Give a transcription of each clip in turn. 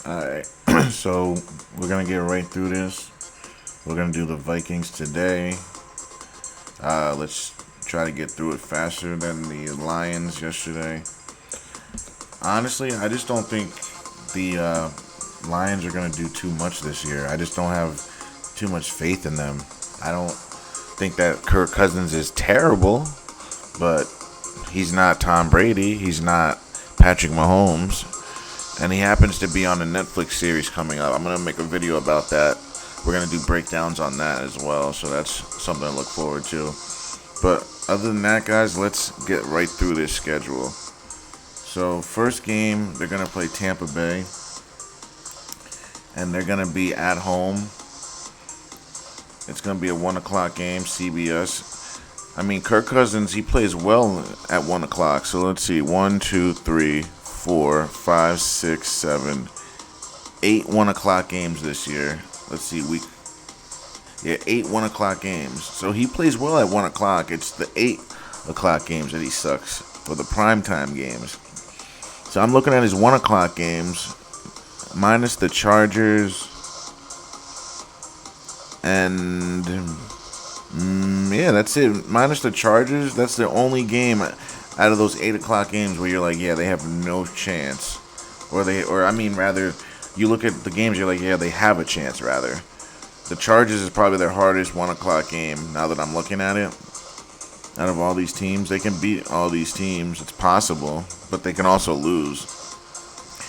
Alright, so we're gonna get right through this. We're gonna do the Vikings today. Let's try to get through it faster than the Lions yesterday. Honestly, I just don't think the Lions are gonna do too much this year. I just don't have too much faith in them. I don't think that Kirk Cousins is terrible, but he's not Tom Brady. He's not Patrick Mahomes. And he happens to be on a Netflix series coming up. I'm going to make a video about that. We're going to do breakdowns on that as well, so that's something to look forward to. But other than that, guys, let's get right through this schedule. So, first game, they're going to play Tampa Bay, and they're going to be at home. It's going to be a 1 o'clock game, CBS. I mean, Kirk Cousins, he plays well at 1 o'clock. So let's see, 1, 2, 3, 4, 5, 6, 7, 8 1 o'clock games this year. Let's see, 8 1 o'clock games. So he plays well at 1 o'clock. It's the 8 o'clock games that he sucks, or the primetime games. So I'm looking at his 1 o'clock games, minus the Chargers, and yeah, that's it. Minus the Chargers, that's the only game out of those 8 o'clock games where you're like, yeah, they have no chance. Rather, you look at the games, you're like, yeah, they have a chance, rather. The Chargers is probably their hardest 1 o'clock game now that I'm looking at it. Out of all these teams, they can beat all these teams. It's possible, but they can also lose.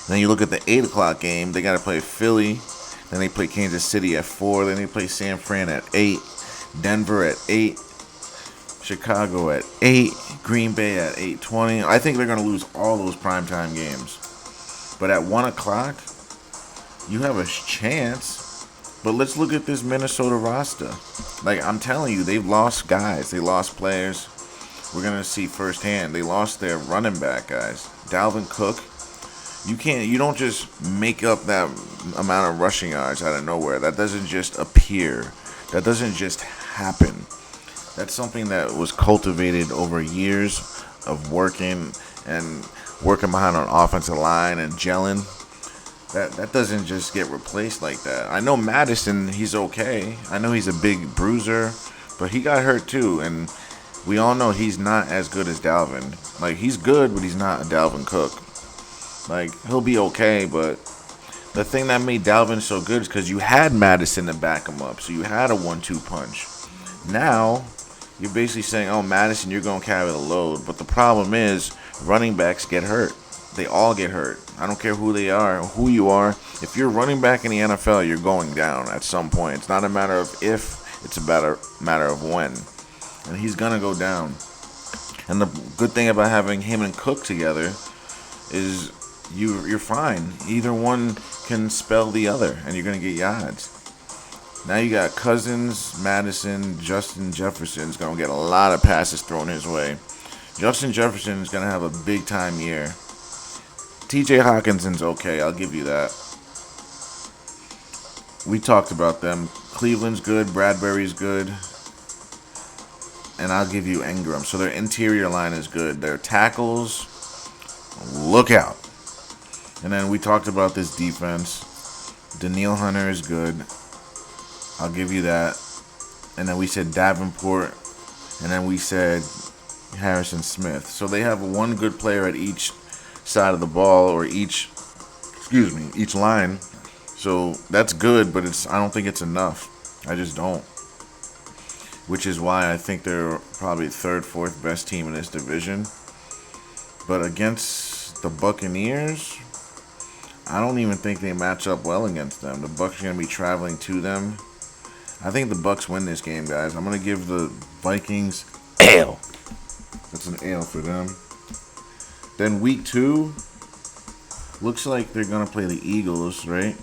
Then you look at the 8 o'clock game, they got to play Philly. Then they play Kansas City at 4. Then they play San Fran at 8. Denver at 8. Chicago at 8. Green Bay at 8:20. I think they're going to lose all those primetime games. But at 1 o'clock, you have a chance. But let's look at this Minnesota roster. Like, I'm telling you, they've lost guys. They lost players. We're going to see firsthand. They lost their running back guys. Dalvin Cook. You don't just make up that amount of rushing yards out of nowhere. That doesn't just appear. That doesn't just happen. That's something that was cultivated over years of working behind an offensive line and gelling. That doesn't just get replaced like that. I know Madison, he's okay. I know he's a big bruiser, but he got hurt too, and we all know he's not as good as Dalvin. Like, he's good, but he's not a Dalvin Cook. Like, he'll be okay, but the thing that made Dalvin so good is because you had Madison to back him up, so you had a 1-2 punch. Now, you're basically saying, oh, Madison, you're going to carry the load, but the problem is running backs get hurt. They all get hurt. I don't care who they are, who you are. If you're running back in the NFL, you're going down at some point. It's not a matter of if, it's a matter of when. And he's going to go down. And the good thing about having him and Cook together is you're fine. Either one can spell the other, and you're going to get yards. Now you got Cousins, Madison, Justin Jefferson's going to get a lot of passes thrown his way. Justin Jefferson is going to have a big-time year. TJ Hawkinson's okay, I'll give you that. We talked about them. Cleveland's good, Bradbury's good, and I'll give you Ingram. So their interior line is good. Their tackles, look out. And then we talked about this defense. Daniil Hunter is good. I'll give you that. And then we said Davenport, and then we said Harrison Smith. So they have one good player at each side of the ball, or each line. So that's good, but I don't think it's enough. I just don't. Which is why I think they're probably third, fourth best team in this division. But against the Buccaneers, I don't even think they match up well against them. The Bucs are going to be traveling to them. I think the Bucs win this game, guys. I'm going to give the Vikings L. That's an L for them. Then week 2, looks like they're going to play the Eagles, right?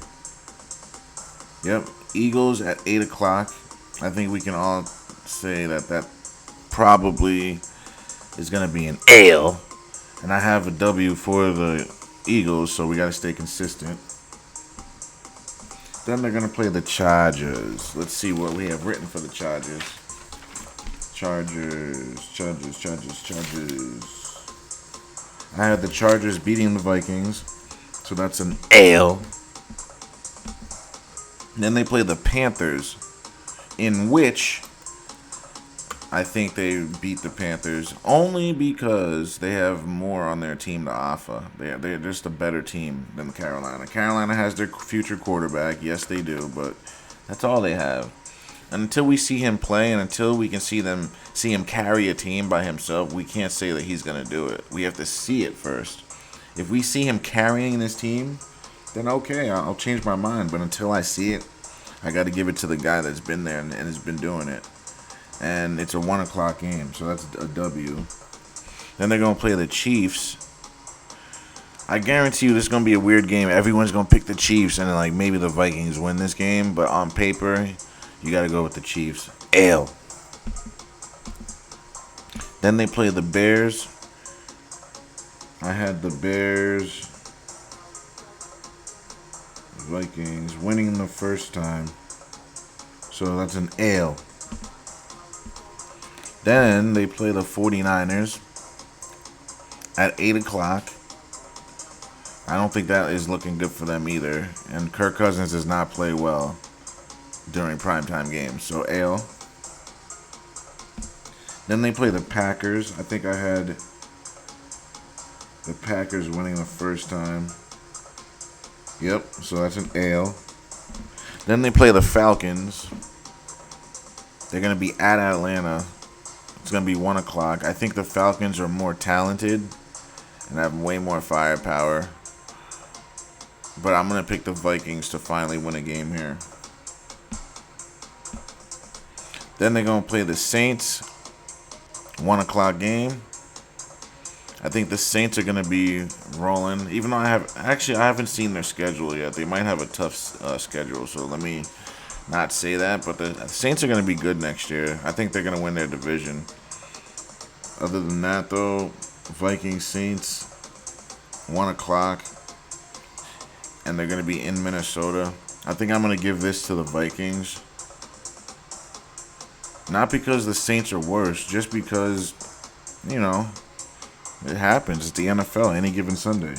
Yep, Eagles at 8 o'clock. I think we can all say that probably is going to be an L. And I have a W for the Eagles, so we got to stay consistent. Then they're going to play the Chargers. Let's see what we have written for the Chargers. Chargers. I had the Chargers beating the Vikings, so that's an L. Then they play the Panthers, in which I think they beat the Panthers only because they have more on their team to offer. They're just a better team than Carolina. Carolina has their future quarterback. Yes, they do, but that's all they have. And until we see him play, and until we can see him carry a team by himself, we can't say that he's gonna do it. We have to see it first. If we see him carrying his team, then okay, I'll change my mind. But until I see it, I got to give it to the guy that's been there and has been doing it. And it's a 1 o'clock game, so that's a W. Then they're gonna play the Chiefs. I guarantee you this is gonna be a weird game. Everyone's gonna pick the Chiefs, and then like maybe the Vikings win this game. But on paper, you got to go with the Chiefs. Ale. Then they play the Bears. I had the Bears, Vikings winning the first time. So that's an ale. Then they play the 49ers at 8 o'clock. I don't think that is looking good for them either. And Kirk Cousins does not play well during primetime games. So ale. Then they play the Packers. I think I had the Packers winning the first time. Yep, so that's an ale. Then they play the Falcons. They're going to be at Atlanta. It's going to be 1 o'clock. I think the Falcons are more talented and have way more firepower. But I'm going to pick the Vikings to finally win a game here. Then they're going to play the Saints. 1 o'clock game. I think the Saints are going to be rolling. Even though I haven't seen their schedule yet. They might have a tough schedule. So let me not say that. But the Saints are going to be good next year. I think they're going to win their division. Other than that, though, Vikings, Saints, 1 o'clock. And they're going to be in Minnesota. I think I'm going to give this to the Vikings. Not because the Saints are worse, just because, you know, it happens. It's the NFL any given Sunday.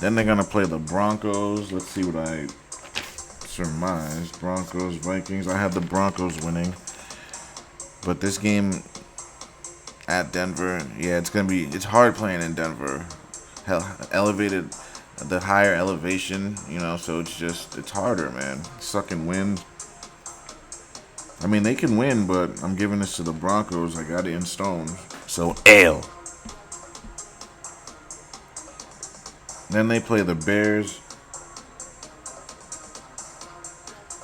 Then they're going to play the Broncos. Let's see what I surmise. Broncos, Vikings. I have the Broncos winning. But this game at Denver, yeah, it's hard playing in Denver. Elevated, the higher elevation, you know, so it's harder, man. Sucking wind. I mean, they can win, but I'm giving this to the Broncos. I got it in stone. So, ale. Then they play the Bears.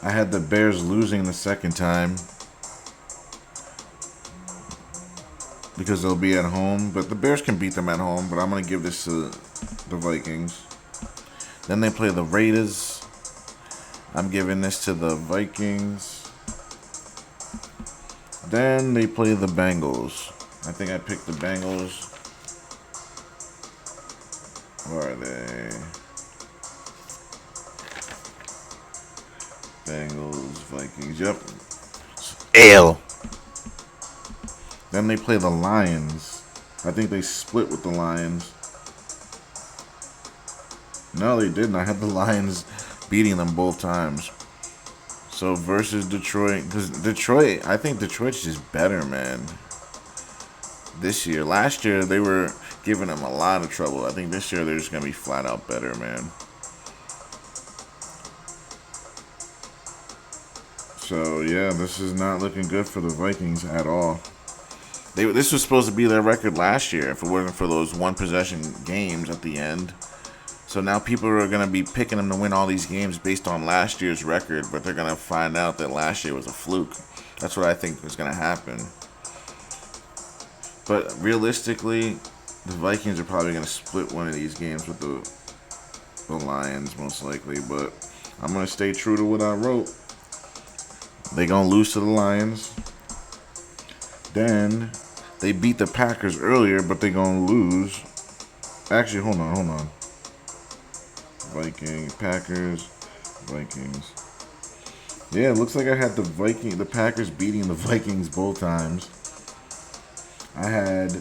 I had the Bears losing the second time because they'll be at home. But the Bears can beat them at home, but I'm going to give this to the Vikings. Then they play the Raiders. I'm giving this to the Vikings. Then they play the Bengals. I think I picked the Bengals. Where are they? Bengals, Vikings. Yep. Ale. Then they play the Lions. I think they split with the Lions. No, they didn't. I had the Lions beating them both times. So versus Detroit, because Detroit, I think Detroit's just better, man. This year, last year they were giving them a lot of trouble. I think this year they're just gonna be flat out better, man. So yeah, this is not looking good for the Vikings at all. This was supposed to be their record last year if it wasn't for those one possession games at the end. So now people are going to be picking them to win all these games based on last year's record, but they're going to find out that last year was a fluke. That's what I think is going to happen. But realistically, the Vikings are probably going to split one of these games with the Lions, most likely. But I'm going to stay true to what I wrote. They're going to lose to the Lions. Then they beat the Packers earlier, but they're going to lose. Actually, hold on. Vikings, Packers, Vikings. Yeah, it looks like I had the Packers beating the Vikings both times. I had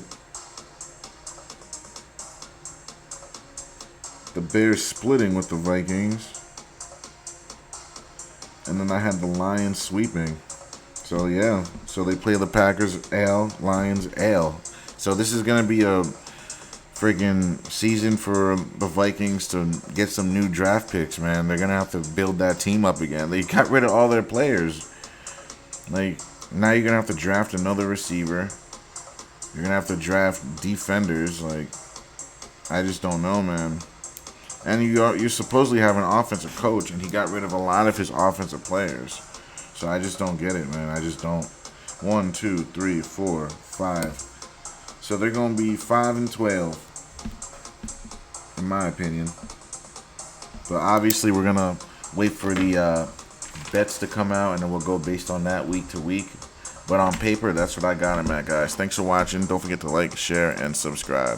the Bears splitting with the Vikings. And then I had the Lions sweeping. So, yeah. So they play the Packers L, Lions L. So this is going to be a friggin' season for the Vikings to get some new draft picks, man. They're going to have to build that team up again. They got rid of all their players. Like, now you're going to have to draft another receiver. You're going to have to draft defenders. Like, I just don't know, man. And you supposedly have an offensive coach, and he got rid of a lot of his offensive players. So I just don't get it, man. I just don't. 1, 2, 3, 4, 5. So they're going to be 5-12, in my opinion. But obviously, we're going to wait for the bets to come out, and then we'll go based on that week to week. But on paper, that's what I got him at, guys. Thanks for watching. Don't forget to like, share, and subscribe.